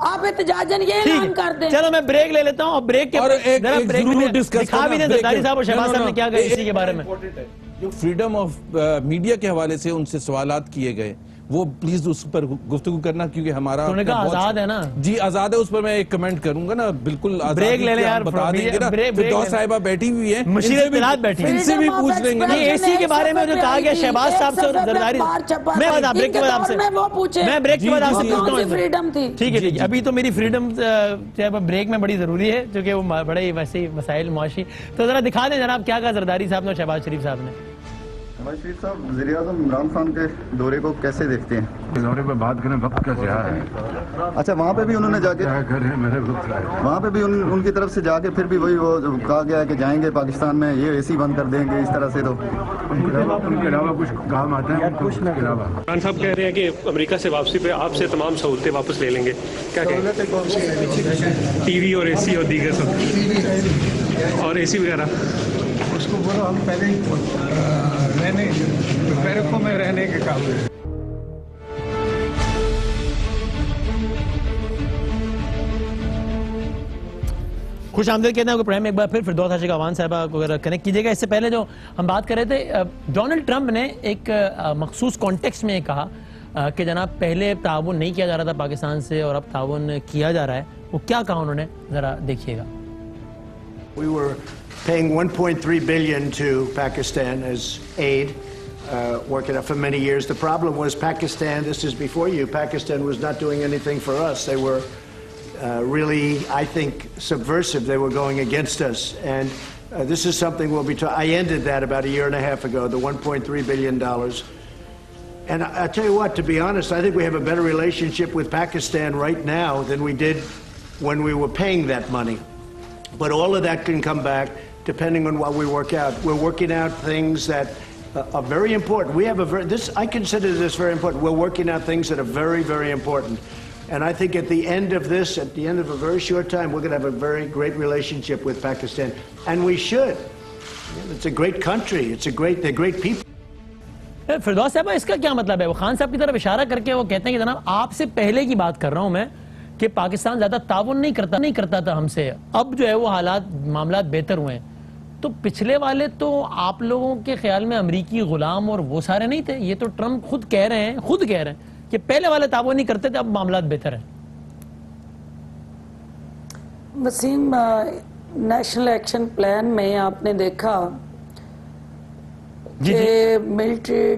آپ احتجاجن یہ اعلان کر دیں. چلو میں بریک لے لیتا ہوں اور بریک کے دکھا بھی دیں زرداری صاحب اور شہباز صاحب نے کیا کہا اسی کے بارے میں. جو فریڈم آف میڈیا کے حوالے سے ان سے سوالات کیے گئے وہ پلیز اس پر گفتگو کرنا کیونکہ ہمارا انہوں نے کہا آزاد ہے نا. جی آزاد ہے, اس پر میں ایک کمنٹ کروں گا نا, بالکل بریک لے لیں یار, بتا دیں گے نا. فردوس صاحبہ بیٹھی ہوئی ہیں, مشیر اطلاعات بیٹھی ان سے بھی پوچھ لیں گے. نہیں اسی کے بارے میں جو کہا گیا شہباز صاحب سے اور زرداری, میں بریک کے بعد آپ سے پوچھتا ہوں. ٹھیک ہے ابھی تو میری فریڈم بریک میں بڑی ضروری ہے کیونکہ وہ بڑے ویسے مسائل معاشی. تو ذرا دکھا دیں جناب کیا کہا زرداری صاحب نے اور شہباز شریف صاحب نے. شہباز شریف صاحب وزیر اعظم عمران خان کے دورے کو کیسے دیکھتے ہیں؟ دورے پہ بات کریں وقت کا کیا ہے. اچھا وہاں پہ بھی انہوں نے جا کے وہاں پہ بھی ان کی طرف سے جا کے پھر بھی وہی وہ کہا گیا ہے کہ جائیں گے پاکستان میں, یہ اے سی بند کر دیں گے اس طرح سے. تو ان کے علاوہ کچھ کام آتا ہے کچھ کے علاوہ. عمران صاحب کہہ رہے ہیں کہ امریکہ سے واپسی پہ آپ سے تمام سہولتیں واپس لے لیں گے, کیا کہیں ٹی وی اور اے سی اور دیگر سب اور اے سی وغیرہ اس کو بولو ہم پہلے ہی رہنے بیرکوں میں رہنے کے قابل ہیں. خوش آمدید کہتے ہیں کہ پرائم ایک بار پھر فردوس عاشق اعوان صاحبہ کو اگر کنیکٹ کیجیے گا. اس سے پہلے جو ہم بات کر رہے تھے, ڈونلڈ ٹرمپ نے ایک مخصوص کانٹیکسٹ میں کہا کہ جناب پہلے تعاون نہیں کیا جا رہا تھا پاکستان سے اور اب تعاون کیا جا رہا ہے. وہ کیا کہا انہوں نے, ذرا دیکھیے گا. We were paying $1.3 billion to Pakistan as aid, working out for many years. The problem was Pakistan, this is before you, Pakistan was not doing anything for us. They were really, I think, subversive. They were going against us. And this is something we'll be I ended that about a year and a half ago, the $1.3 billion. And I'll tell you what, to be honest, I think we have a better relationship with Pakistan right now than we did when we were paying that money. But all of that can come back depending on what we work out. We're working out things that are very important. We have I consider this very important. We're working out things that are very, very important. And I think at the end of this, at the end of a very short time, we're going to have a very great relationship with Pakistan. And we should. It's a great country. They're great people. Firdous صاحب اس کا کیا مطلب ہے؟ وہ خان صاحب کی طرف اشارہ کر کے وہ کہتے ہیں کہ جناب آپ سے پہلے کی بات کر رہا ہوں میں کہ پاکستان زیادہ تعاون نہیں کرتا تھا ہم سے, اب جو ہے وہ معاملات بہتر ہوئے ہیں. تو پچھلے والے تو آپ لوگوں کے خیال میں امریکی غلام اور وہ سارے نہیں تھے. یہ تو ٹرمپ خود کہہ رہے ہیں کہ پہلے والے تعاون نہیں کرتے تھے, اب معاملات بہتر ہیں. وسیم, نیشنل ایکشن پلان میں آپ نے دیکھا کہ ملٹری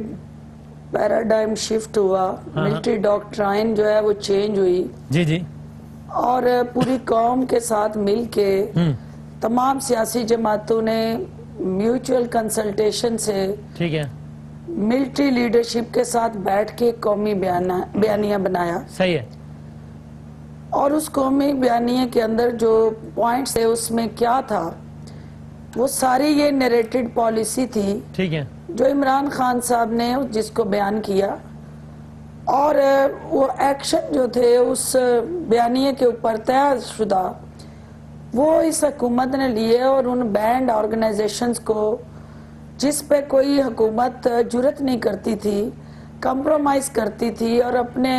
پیراڈائم شفٹ ہوا, ملٹری ڈاکٹرائن جو ہے وہ چینج ہوئی. جی اور پوری قوم کے ساتھ مل کے تمام سیاسی جماعتوں نے میوچل کنسلٹیشن سے ٹھیک ہے ملٹری لیڈرشپ کے ساتھ بیٹھ کے قومی بیانیہ بنایا. صحیح ہے. اور اس قومی بیانیے کے اندر جو پوائنٹس تھے اس میں کیا تھا, وہ ساری یہ نیریٹڈ پالیسی تھی ٹھیک ہے جو عمران خان صاحب نے جس کو بیان کیا, اور وہ ایکشن جو تھے اس بیانیے کے اوپر طے شدہ وہ اس حکومت نے لیے. اور ان بینڈ آرگنائزیشنز کو جس پہ کوئی حکومت جرت نہیں کرتی تھی, کمپرومائز کرتی تھی, اور اپنے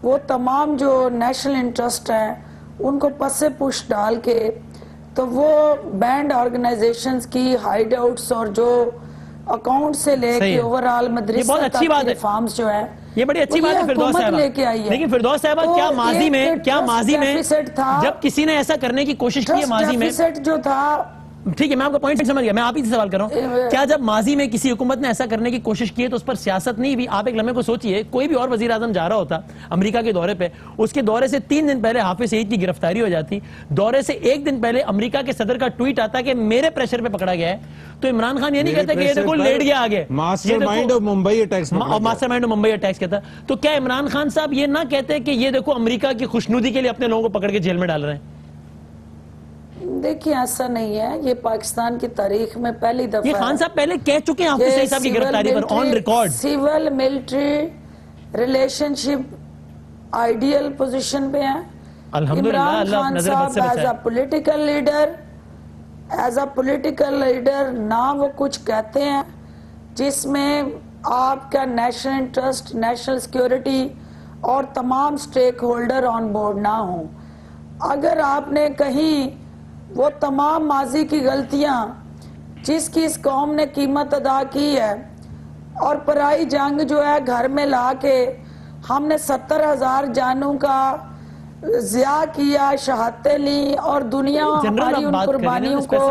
وہ تمام جو نیشنل انٹرسٹ ہیں ان کو پس پش ڈال کے, تو وہ بینڈ آرگنائزیشنز کی ہائیڈ آؤٹس اور جو اکاؤنٹ سے لے کے اوورال مدرسہ تک کے فارمز جو ہے, یہ بڑی اچھی بات ہے فردوس صاحبہ. لیکن فردوس صاحبہ کیا ماضی میں جب کسی نے ایسا کرنے کی کوشش کی ہے ماضی میں جو تھا, ٹھیک ہے میں آپ کا پوائنٹ سمجھ گیا, میں آپ ہی سے سوال کر رہا ہوں, کیا جب ماضی میں کسی حکومت نے ایسا کرنے کی کوشش کی ہے تو اس پر سیاست نہیں بھی؟ آپ ایک لمحے کو سوچئے, کوئی بھی اور وزیر اعظم جا رہا ہوتا امریکہ کے دورے پہ, اس کے دورے سے 3 دن پہلے حافظ سعید کی گرفتاری ہو جاتی, دورے سے 1 دن پہلے امریکہ کے صدر کا ٹویٹ آتا کہ میرے پریشر پہ پکڑا گیا ہے, تو عمران خان یہ نہیں کہتا کہ یہ دیکھو لیٹ گیا آگے, master mind of Mumbai attacks کہتا. تو کیا عمران خان صاحب یہ نہ کہتے کہ یہ دیکھو امریکہ کی خوشنودی کے لیے اپنے لوگوں کو پکڑ کے جیل میں ڈال رہے ہیں؟ دیکھیں ایسا نہیں ہے, یہ پاکستان کی تاریخ میں پہلی دفعہ یہ خان صاحب پہلے کہہ چکے ہیں حافظ سعید صاحب کی گرفتاری پر on record. Civil military relationship ideal position پہ ہیں. عمران خان صاحب ایز اے پولیٹیکل لیڈر نہ وہ کچھ کہتے ہیں جس میں آپ کا نیشنل انٹرسٹ, نیشنل سیکیورٹی اور تمام سٹیک ہولڈر آن بورڈ نہ ہوں. اگر آپ نے کہیں وہ تمام ماضی کی غلطیاں جس کی اس قوم نے قیمت ادا کی ہے اور پرائی جنگ جو ہے گھر میں لا کے ہم نے 70,000 جانوں کا ضیاء کیا, شہادتیں لی اور دنیا ہماری ان قربانیوں کو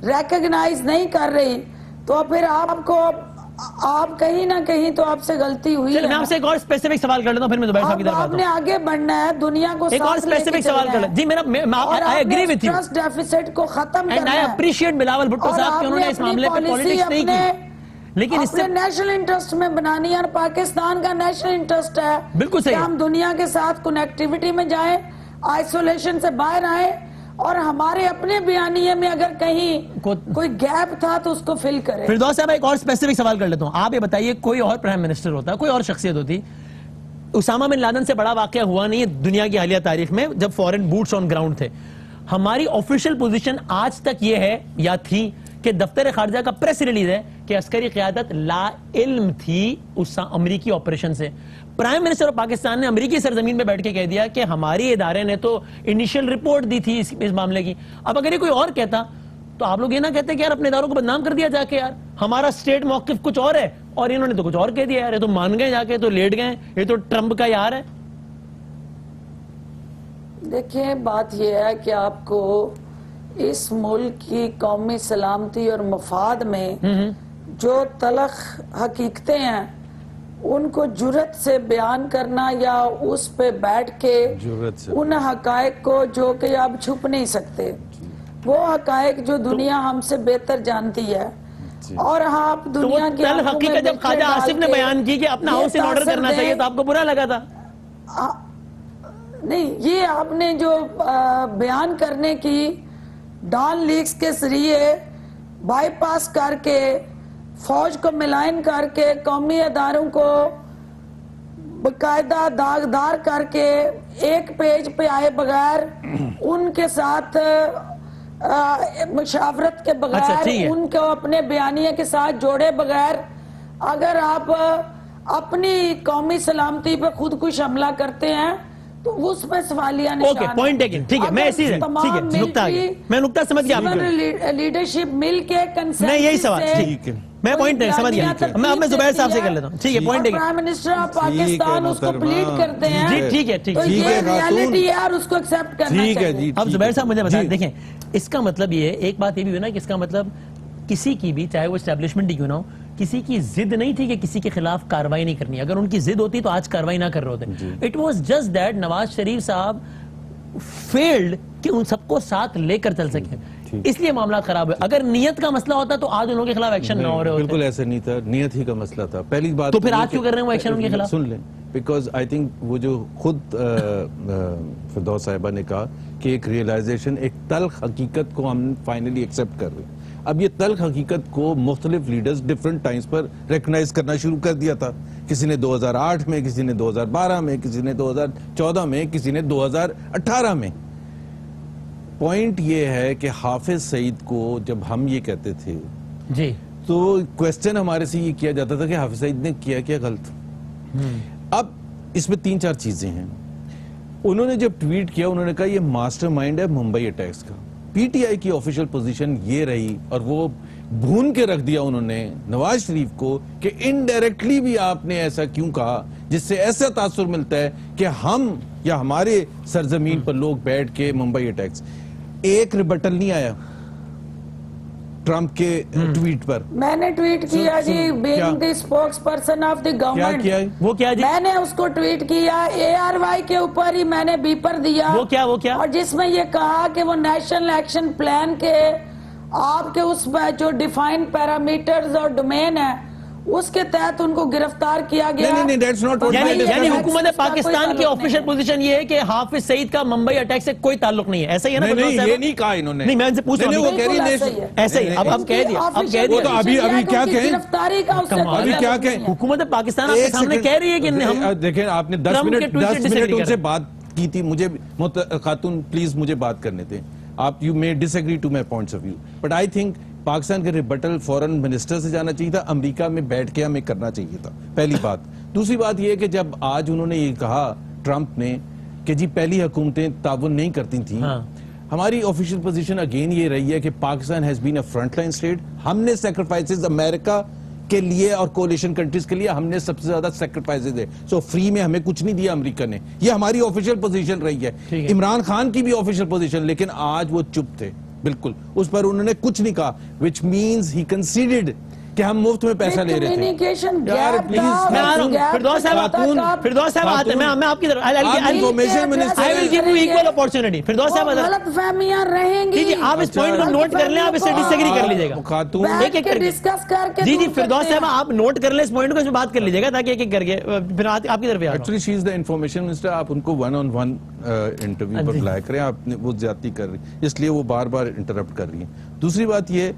ریکگنائز نہیں کر رہی, تو پھر آپ کہیں نہ کہیں تو آپ سے غلطی ہوئی ہے. میں آپ سے ایک اور اسپیسیفک سوال کر لیتا ہوں, پھر میں زبیر صاحب کی طرف آتا ہوں. آپ نے آگے بڑھنا ہے, دنیا کو ایک اور اسپیسیفک سوال کر لیتا. جی میرا I agree with you. Trust deficits کو ختم And کرنا I ہے. appreciate بلاول بھٹو صاحب کہ انہوں نے اس معاملے پہ پالیٹکس نہیں کی, لیکن اس سے اپنے نیشنل انٹرسٹ میں بنانی ہے, اور پاکستان کا نیشنل انٹرسٹ ہے بالکل صحیح کہ ہم دنیا کے ساتھ کنیکٹیوٹی میں جائیں, آئسولیشن سے باہر آئیں, اور ہمارے اپنے بیانیے میں اگر کہیں کوئی گیپ تھا تو اس کو فل کریں. فردوس صاحب ایک اور اسپیسیفک سوال کر لیتا ہوں. آپ یہ بتائیے کوئی اور پرائم منسٹر ہوتا, کوئی اور شخصیت ہوتی, اسامہ بن لادن سے بڑا واقعہ ہوا نہیں ہے دنیا کی حالیہ تاریخ میں جب فورن بوٹس آن گراؤنڈ تھے. ہماری آفیشیل پوزیشن آج تک یہ ہے یا تھی کہ دفتر خارجہ کا پریس ریلیز ہے کہ عسکری قیادت لا علم تھی اس امریکی آپریشن سے. پرائم منسٹر آف پاکستان نے امریکی سرزمین پہ بیٹھ کے کہہ دیا کہ ہماری ادارے نے تو انیشل رپورٹ دی تھی اس معاملے کی. اب اگر یہ کوئی اور کہتا تو آپ لوگ یہ نہ کہتے کہ یار اپنے اداروں کو بدنام کر دیا جا کے, یار ہمارا اسٹیٹ موقف کچھ اور ہے اور انہوں نے تو کچھ اور کہہ دیا, یار یہ تو مان گئے جا کے, تو لیٹ گئے, یہ تو ٹرمپ کا یار ہے. دیکھیں بات یہ ہے کہ آپ کو اس ملک کی قومی سلامتی اور مفاد میں جو تلخ حقیقتیں ہیں ان کو جرت سے بیان کرنا یا اس پہ بیٹھ کے ان حقائق کو جو کہ آپ چھپ نہیں سکتے, وہ حقائق جو دنیا ہم سے بہتر جانتی ہے, اور آپ دنیا کی حقیقت جب خواجہ آصف نے بیان کی کہ اپنا ہاؤس ان آرڈر کرنا چاہیے تو آپ کو برا لگا تھا؟ نہیں, یہ آپ نے جو بیان کرنے کی ڈان لیگز کے ذریعے بائی پاس کر کے فوج کو ملائن کر کے قومی اداروں کو باقاعدہ داغدار کر کے ایک پیج پہ آئے بغیر, ان کے ساتھ مشاورت کے بغیر, ان کو اپنے بیانیے کے ساتھ جوڑے بغیر اگر آپ اپنی قومی سلامتی پہ خود کچھ حملہ کرتے ہیں تو اس پہ سوالیہ نشان ہے. پوائنٹ ٹیکن, ٹھیک ہے, میں اسی سے میں نقطہ سمجھ گیا, لیڈرشپ مل کے میں یہی سوال, ٹھیک ہے, میں پوائنٹ سمجھ گیا, میں زبیر صاحب سے کر لیتا ہوں, ٹھیک ہے, point taken. Prime minister of Pakistan اس کو پلیڈ کرتے ہیں, جی ٹھیک ہے, تو یہ ریالٹی ہے اور اس کو ایکسپٹ کرنا چاہیے. اب زبیر صاحب مجھے بتائیں, دیکھیں اس کا مطلب یہ ہے, ایک بات یہ بھی ہے نا کہ اس کا مطلب کسی کی بھی, چاہے وہ اسٹیبلشمنٹ ہی کیوں نہ ہو, کسی کی ضد نہیں تھی کہ کسی کے خلاف کاروائی نہیں کرنی. اگر ان کی ضد ہوتی تو آج کاروائی نہ کر رہے ہوتے. It was just that Nawaz Sharif صاحب فیلڈ کہ ان سب کو ساتھ لے کر چل سکیں, اس لیے معاملات خراب ہوئے. اگر نیت کا مسئلہ ہوتا تو آج ان لوگوں کے خلاف ایکشن نہ ہو رہے ہوتے. بالکل ایسا نہیں تھا, نیت ہی کا مسئلہ تھا. پہلی بات تو پھر آج کیوں کر رہے ہیں وہ ایکشن ان کے خلاف؟ سن لیں, بیکاز آئی تھنک وہ جو خود فردوس صاحبہ نے کہا کہ ایک ریئلائزیشن, ایک تلخ حقیقت کو ہم فائنلی ایکسپٹ کر رہے ہیں. اب یہ تلخ حقیقت کو مختلف لیڈرز ڈیفرنٹ ٹائمز پر ریکگنائز کرنا شروع کر دیا تھا. کسی نے 2008 میں, کسی نے 2012 میں, کسی نے 2014 میں, کسی نے 2018 میں. پوائنٹ یہ ہے کہ حافظ سعید کو جب ہم یہ کہتے تھے جی تو کویسچن ہمارے سے یہ کیا جاتا تھا کہ حافظ سعید نے کیا غلط. اب اس میں 3-4 چیزیں ہیں. انہوں نے جب ٹویٹ کیا انہوں نے کہا یہ ماسٹر مائنڈ ہے ممبئی اٹیکس کا. پی ٹی آئی کی آفیشیل پوزیشن یہ رہی, اور وہ بھون کے رکھ دیا انہوں نے نواز شریف کو کہ انڈائریکٹلی بھی آپ نے ایسا کیوں کہا, جس سے ایسا تاثر ملتا ہے کہ ہم یا ہمارے سرزمین پر لوگ بیٹھ کے ممبئی اٹیکس. ایک ریبٹل نہیں آیا ٹرمپ کے ٹویٹ پر. میں نے ٹویٹ کیا جی, being the spokesperson of the government. وہ کیا جی, میں نے اس کو ٹویٹ کیا ARY کے اوپر ہی میں نے بیپر دیا. وہ کیا اور جس میں یہ کہا کہ وہ نیشنل ایکشن پلان کے آپ کے اس میں جو ڈیفائن پیرامیٹرز اور ڈومین ہے اس کے تحت ان کو گرفتار کیا گیا. یعنی حکومت پاکستان کی آفیشیل پوزیشن یہ ہے کہ حافظ سعید کا ممبئی اٹیک سے کوئی تعلق نہیں ہے, ایسا ہی ہے نا؟ یہ نہیں کہا انہوں نے. نہیں, میں ان سے پوچھ رہا ہوں, ایسا ہی. اب کہہ دیا, ابھی کیا کہیں, ابھی کیا کہیں. حکومت پاکستان آپ کے سامنے کہہ رہی ہے کہ دیکھیں آپ نے 10 منٹ ان سے بات کی تھی. مجھے خاتون پلیز مجھے بات کرنے دیں. آپ you may disagree to my points of view, but I think Pakistan کے ریبٹل فورن منسٹر سے جانا چاہیے تھا, امریکہ میں بیٹھ کے ہمیں کرنا چاہیے تھا, پہلی بات. دوسری بات یہ کہ جب آج انہوں نے یہ کہا ٹرمپ نے کہ جی پہلی حکومتیں تعاون نہیں کرتی تھیں, ہماری آفیشیل پوزیشن اگین یہ رہی ہے کہ Pakistan has been a front line state. ہم نے سیکریفائسز امریکہ کے لیے اور کولیشن کنٹریز کے لیے ہم نے سب سے زیادہ سیکریفائسز دے. سو فری میں ہمیں کچھ نہیں دیا امریکہ نے, یہ ہماری آفیشیل پوزیشن رہی ہے. عمران خان کی بھی آفیشیل پوزیشن, لیکن آج وہ چپ تھے بالکل, اس پر انہوں نے کچھ نہیں کہا, which means he conceded کہ ہم مفت میں پیسہ لے رہے تھے. یار پلیز, میں آ رہا ہوں, فردوس صاحب آتے ہیں, میں آپ کی طرف information minister, I will give you equal opportunity. Firdous صاحب غلط فہمیاں رہیں گی, جی آپ اس پوائنٹ کو نوٹ کر لیں, آپ اس سے ڈس ایگری کر لیجیے گا خاتون, ایک ایک کر کے ڈسکس کر کے. جی فردوس صاحب آپ نوٹ کر لیں اس پوائنٹ کو, اس میں بات کر لیجیے گا تاکہ ایک ایک کر کے پھر آپ کی طرف. Actually she is the information minister, آپ ان کو ون آن ون انٹرویو پر بلایا کریں, آپ وہ زیادتی کر رہی ہیں اس لیے وہ بار بار انٹرپٹ کر رہی ہیں. دوسری بات یہ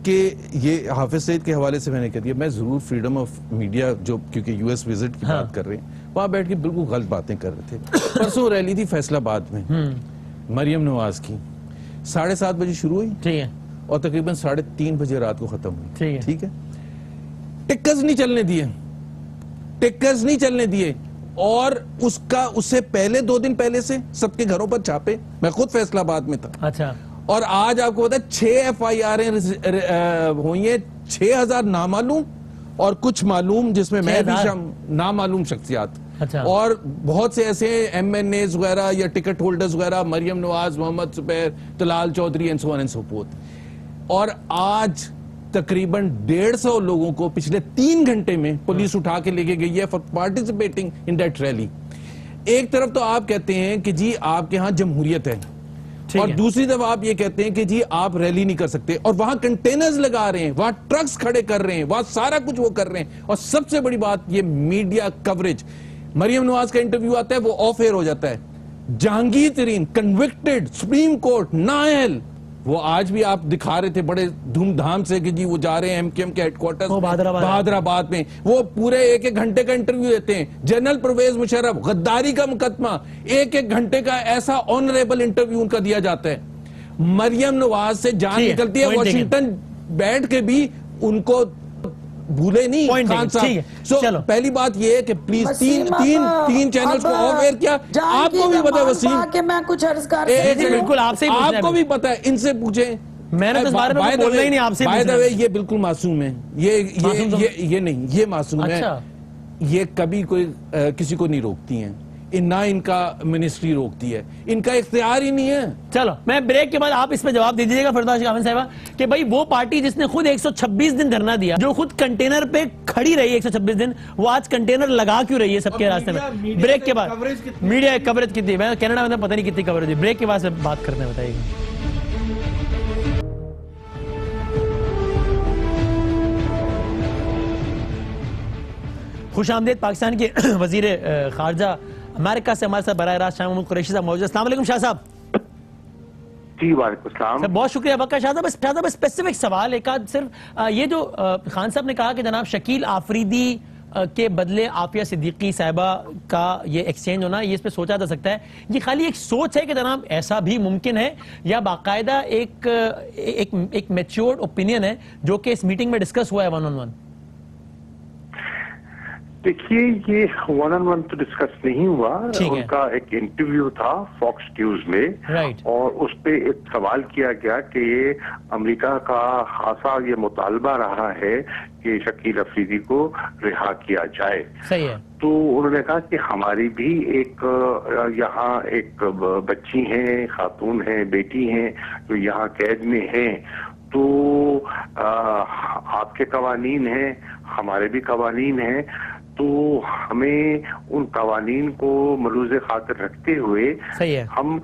کہ یہ حافظ سعید کے حوالے سے میں نے کہہ دیا, میں ضرور فریڈم آف میڈیا جو کیونکہ یو ایس وزٹ کی بات کر رہے ہیں, وہاں بیٹھ کے بالکل غلط باتیں کر رہے تھے. پرسوں ریلی تھی فیصل آباد میں مریم نواز کی, 7:30 بجے شروع ہوئی, ٹھیک ہے, اور تقریباً 3:30 بجے رات کو ختم ہوئی, ٹھیک ہے. ٹکرز نہیں چلنے دیے, ٹکرز نہیں چلنے دیے, اور اس سے پہلے 2 دن پہلے سے سب کے گھروں پر چھاپے. میں خود فیصل آباد میں تھا. اچھا. اور آج آپ کو پتا ہے 6 FIR ہوئی ہیں, 6000 نامعلوم اور کچھ معلوم, جس میں میں بھی نامعلوم شخصیات, اور بہت سے ایسے MNAs وغیرہ یا ٹکٹ ہولڈرز وغیرہ, Maryam Nawaz, Muhammad Zubair, Talal Chaudhry and so on and so forth. اور آج تقریباً 150 لوگوں کو پچھلے 3 گھنٹے میں پولیس اٹھا کے لے کے گئی ہے for participating in that really. ایک طرف تو آپ کہتے ہیں کہ جی آپ کے ہاں جمہوریت ہے, اور دوسری طرف آپ یہ کہتے ہیں کہ جی آپ ریلی نہیں کر سکتے, اور وہاں کنٹینرز لگا رہے ہیں, وہاں ٹرکس کھڑے کر رہے ہیں, وہاں سارا کچھ وہ کر رہے ہیں. اور سب سے بڑی بات یہ میڈیا کوریج, مریم نواز کا انٹرویو آتا ہے وہ آف ایئر ہو جاتا ہے. جہانگیر ترین کنوکٹڈ سپریم کورٹ نااہل, وہ آج بھی آپ دکھا رہے تھے بڑے دھوم دھام سے کہ جی وہ جا رہے ہیں MKM کے ہیڈ کوارٹرز بہادر آباد میں, وہ پورے 1-1 گھنٹے کا انٹرویو دیتے ہیں. جنرل پرویز مشرف غداری کا مقدمہ 1-1 گھنٹے کا ایسا آنریبل انٹرویو ان کا دیا جاتا ہے. مریم نواز سے جان نکلتی ہے, واشنگٹن بیٹھ کے بھی ان کو بھولے نہیں خان صاحب. سو پہلی بات یہ ہے کہ پلیز 3 چینلز کو آف ایئر کیا. آپ کو بھی پتا ہے وسیم, کہ میں کچھ عرض کر بالکل آپ کو بھی پتا ہے, ان سے پوچھیں. میں نے اس بارے میں بولنا ہی نہیں آپ سے. بائی دا وے یہ بالکل معصوم ہے, یہ نہیں, یہ معصوم ہے, یہ کبھی کوئی کسی کو نہیں روکتی ہیں, نہ ان کا منسٹری روکتی ہے, ان کا اختیار ہی نہیں ہے. چلو میں بریک کے بعد آپ اس پہ جواب دے دیجیے گا فردوس صاحبہ, کہ بھائی وہ پارٹی جس نے خود 126 دن دھرنا دیا, جو خود کنٹینر پہ کھڑی رہی 126 دن, وہ آج کنٹینر لگا کیوں رہی ہے سب کے راستے میں؟ بریک کے بعد میڈیا کوریج کتنی, میں کینیڈا میں پتہ نہیں کتنی کوریج ہے. بریک کے بعد سے بات کرتے ہیں, بتائیے گا. خوش آمدید. پاکستان کے وزیر خارجہ امریکہ سے ہمارے ساتھ براہ راست شاہ محمود قریشی صاحب موجود. السلام علیکم شاہ صاحب. جی وعلیکم السلام. بہت شکریہ وقت. شاہ صاحب اسپیسیفک سوال ایک آدھ صرف یہ جو خان صاحب نے کہا کہ جناب شکیل آفریدی کے بدلے عافیہ صدیقی صاحبہ کا یہ ایکسچینج ہونا, یہ اس پہ سوچا جا سکتا ہے, یہ خالی ایک سوچ ہے کہ جناب ایسا بھی ممکن ہے, یا باقاعدہ ایک میچورڈ اوپینین ہے جو کہ اس میٹنگ میں ڈسکس ہوا ہے 1-on-1؟ دیکھیے یہ 1-on-1 تو ڈسکس نہیں ہوا, ان کا ایک انٹرویو تھا فاکس نیوز میں, اور اس پہ ایک سوال کیا گیا کہ یہ امریکہ کا خاصا یہ مطالبہ رہا ہے کہ شکیل آفریدی کو رہا کیا جائے. صحیح ہے. تو انہوں نے کہا کہ ہماری بھی ایک یہاں ایک بچی ہیں, خاتون ہیں, بیٹی ہیں جو یہاں قید میں ہیں, تو آپ کے قوانین ہیں, ہمارے بھی قوانین ہیں, تو ہمیں ان قوانین کو ملوز خاطر رکھتے ہوئے ہم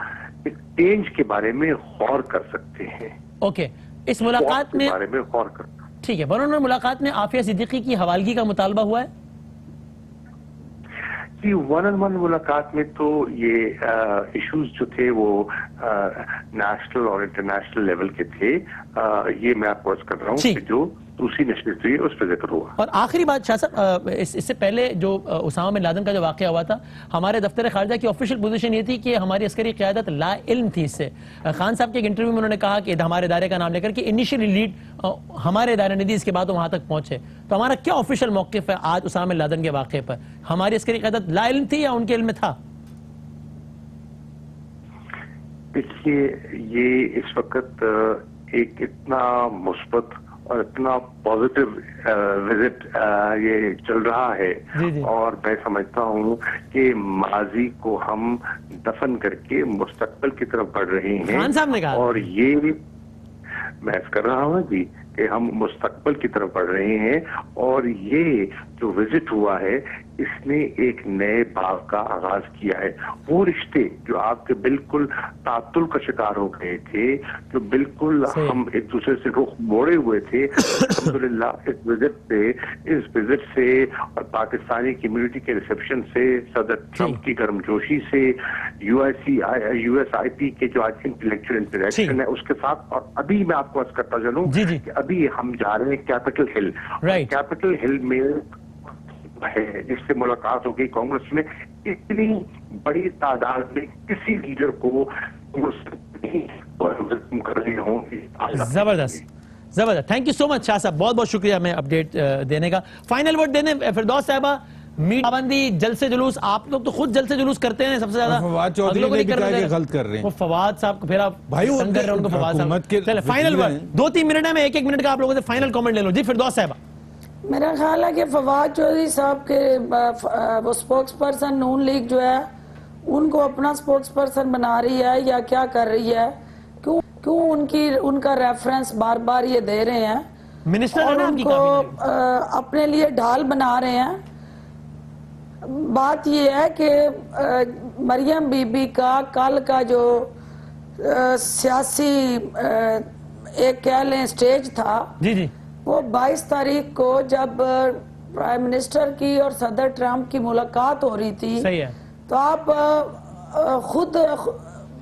ایک چینج کے بارے میں غور کر سکتے ہیں. اوکے, اس ملاقات میں بارے میں غور کرنا. ٹھیک ہے. بنوں ملاقات میں عافیہ صدیقی کی حوالگی کا مطالبہ ہوا ہے؟ جی 1-on-1 ملاقات میں تو یہ ایشوز جو تھے وہ نیشنل اور انٹرنیشنل لیول کے تھے. یہ میں آپ کو عرض کر رہا ہوں کہ جو دوسری نشست ہوئی اس پہ ذکر ہوا. اور آخری بات شاہ صاحب، اس سے پہلے جو اسامہ بن لادن کا جو واقعہ ہوا تھا، ہمارے دفتر خارجہ کی آفیشیل پوزیشن یہ تھی کہ ہماری عسکری قیادت لا علم تھی اس سے. خان صاحب کے ایک انٹرویو میں انہوں نے کہا کہ ہمارے ادارے کا نام لے کر کہ انیشیلی لیڈ ہمارے ادارے نے دی، اس کے بعد وہ وہاں تک پہنچے. تو ہمارا کیا آفیشیل موقف ہے آج اسامہ بن لادن کے واقعے پر؟ ہماری عسکری قیادت لا علم تھی یا ان کے علم میں تھا؟ دیکھیے، یہ اس وقت ایک اتنا مثبت اور اتنا پازیٹیو وزٹ یہ چل رہا ہے، اور میں سمجھتا ہوں کہ ماضی کو ہم دفن کر کے مستقبل کی طرف بڑھ رہے ہیں، اور یہ محض کر رہا ہوں جی کہ ہم مستقبل کی طرف بڑھ رہے ہیں. اور یہ جو وزٹ ہوا ہے اس نے ایک نئے باغ کا آغاز کیا ہے. وہ رشتے جو آپ کے بالکل تعطل کا شکار ہو گئے تھے، جو بالکل ہم ایک دوسرے سے رخ موڑے ہوئے تھے، الحمدللہ اس وزٹ سے اور پاکستانی کمیونٹی کے ریسیپشن سے، صدر ٹرمپ کی گرم جوشی سے، یو ایس آئی پی کے جو آج انٹلیکچوئل انٹریکشن ہے اس کے ساتھ، اور ابھی میں آپ کو عرض کرتا چلوں کہ ابھی ہم جا رہے ہیں کیپٹل ہل. کیپٹل ہل میں ہے جس سے ملاقات ہو گئی کانگریس میں. اتنی بڑی تعداد میں کسی لیڈر کو کر رہے ہوں. زبردست زبردست. تھینک یو سو مچ شاہ صاحب، بہت بہت شکریہ ہمیں اپڈیٹ دینے کا. فائنل ورڈ دینے فردوس صاحبہ. میڈیا پابندی، جلسے جلوس، آپ لوگ تو خود جلسے جلوس کرتے ہیں سب سے زیادہ. فواد چودھری نے بھی کہا کہ غلط کر رہے ہیں. وہ فواد صاحب کو پھر آپ تنگ کر رہے ہیں ان کو. فواد صاحب فائنل ورڈ 2-3 منٹ ہے، میں 1-1 منٹ کا آپ لوگوں سے فائنل کامنٹ لے لوں. جی فردوس صاحبہ. میرا خیال ہے کہ فواد چودھری صاحب کے وہ سپوکس پرسن نون لیگ جو ہے ان کو اپنا سپوکس پرسن بنا رہی ہے یا کیا کر رہی ہے؟ کیوں ان کا ریفرنس بار بار یہ دے رہے ہیں اور ان کو اپنے لیے ڈھال بنا رہے ہیں؟ بات یہ ہے کہ مریم بی بی کا کل کا جو سیاسی ایک کہہ لیں سٹیج تھا، وہ 22 تاریخ کو جب پرائم منسٹر کی اور صدر ٹرمپ کی ملاقات ہو رہی تھی، تو آپ خود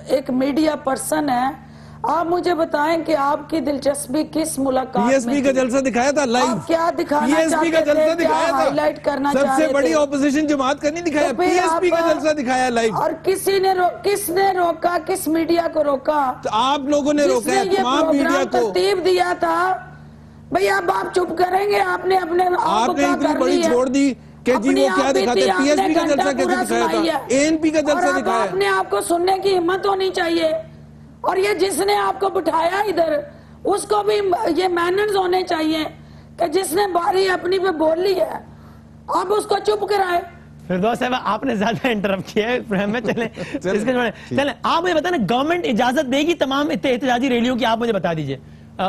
ایک میڈیا پرسن ہیں، آپ مجھے بتائیں کہ آپ کی دلچسپی کس ملاقات میں؟ پی ایس پی کا جلسہ دکھایا تھا لائیو. آپ کیا دکھانا چاہتے تھے؟ کیا ہائی لائٹ کرنا چاہتے تھے؟ سب سے بڑی اپوزیشن جماعت کا نہیں دکھایا، پی ایس پی کا جلسہ دکھایا لائیو. اور کس نے روکا؟ کس میڈیا کو روکا؟ آپ لوگوں نے روکا ہے، تمام میڈیا کو ترتیب دیا تھا. بھئی اب آپ چپ کریں گے؟ آپ نے اتنی بڑی چھوڑ دی کہ جی وہ کیا دکھاتے. پی ایس پی کا جلسہ کیسے دکھایا تھا؟ اے این پی کا جلسہ دکھایا. آپ نے آپ کو سننے کی ہمت ہونی چاہیے. اور یہ جس نے آپ کو بٹھایا ادھر، اس کو بھی یہ مینرز ہونے چاہیے کہ جس نے باری اپنی پہ بول لی ہے آپ اس کو چپ کرائے. فردوس صاحب آپ نے زیادہ انٹرپٹ کیا ہے. چلیں آپ مجھے بتائیں گورنمنٹ اجازت دے گی تمام احتجاجی ریلیوں کی؟ آپ مجھے بتا دیجئے.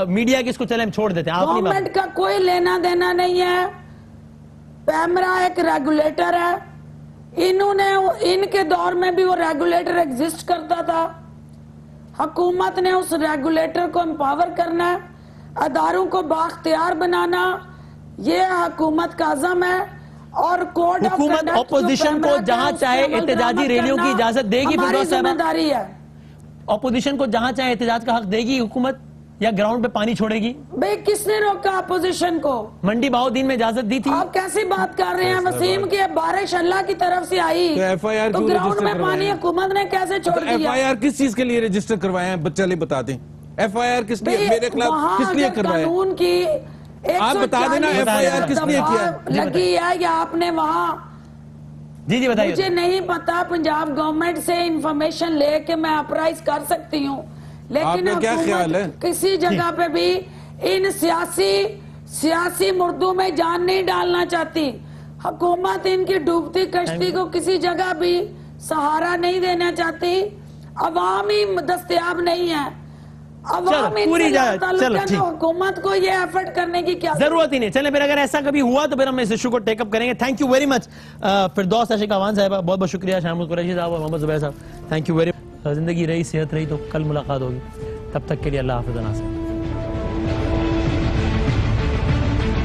میڈیا کی اس کو چلیں ہم چھوڑ دیتے ہیں. گورنمنٹ کا کوئی لینا دینا نہیں ہے. پیمرا ایک ریگولیٹر ہے. ان کے دور میں بھی وہ ریگولیٹر ایگزسٹ کرتا تھا. حکومت نے اس ریگولیٹر کو امپاور کرنا ہے، اداروں کو بااختیار بنانا، یہ حکومت کا عزم ہے. اور کوڈ آف حکومت اپوزیشن کو جہاں چاہے احتجاجی ریلیوں کی اجازت دے گی. ہماری ذمہ داری ہے. اپوزیشن کو جہاں چاہے احتجاج کا حق دے گی حکومت، یا گراؤنڈ پہ پانی چھوڑے گی؟ بھئی کس نے روکا اپوزیشن کو؟ منڈی بہاؤدین میں اجازت دی تھی. آپ کیسی بات کر رہے ہیں؟ وسیم کی بارش اللہ کی طرف سے آئی تو گراؤنڈ میں پانی حکومت نے کیسے چھوڑ دیا؟ ایف آئی آر کس چیز کے لیے رجسٹر کروائے ہیں؟ چلے بتا دیں. ایف آئی آر کس لیے میرے خلاف کس لیے کروایا؟ قانون کی آپ بتا دینا ایف آئی آر کس لیے کیا لگی ہے یا آپ نے وہاں؟ جی بتائیے. مجھے نہیں پتا. پنجاب گورنمنٹ سے انفارمیشن لے کے میں اپرائز کر سکتی ہوں، لیکن حکومت کسی جگہ پہ بھی ان سیاسی مردوں میں جان نہیں ڈالنا چاہتی. حکومت ان کی ڈوبتی کشتی کو کسی جگہ بھی سہارا نہیں دینا چاہتی. عوام ہی دستیاب نہیں ہے. عوام حکومت کو یہ ایفرٹ کرنے کی کیا ضرورت ہی نہیں. چلیں پھر اگر ایسا کبھی ہوا تو پھر ہم اس ایشو کو ٹیک اپ کریں گے. Thank you very much Firdous Ashiq Awan صاحبہ، بہت بہت شکریہ. شاہ قریشی صاحب اور محمد زبیر صاحب، تھینک یو ویری مچ. زندگی رہی، صحت رہی تو کل ملاقات ہوگی. تب تک کے لیے اللہ حافظ.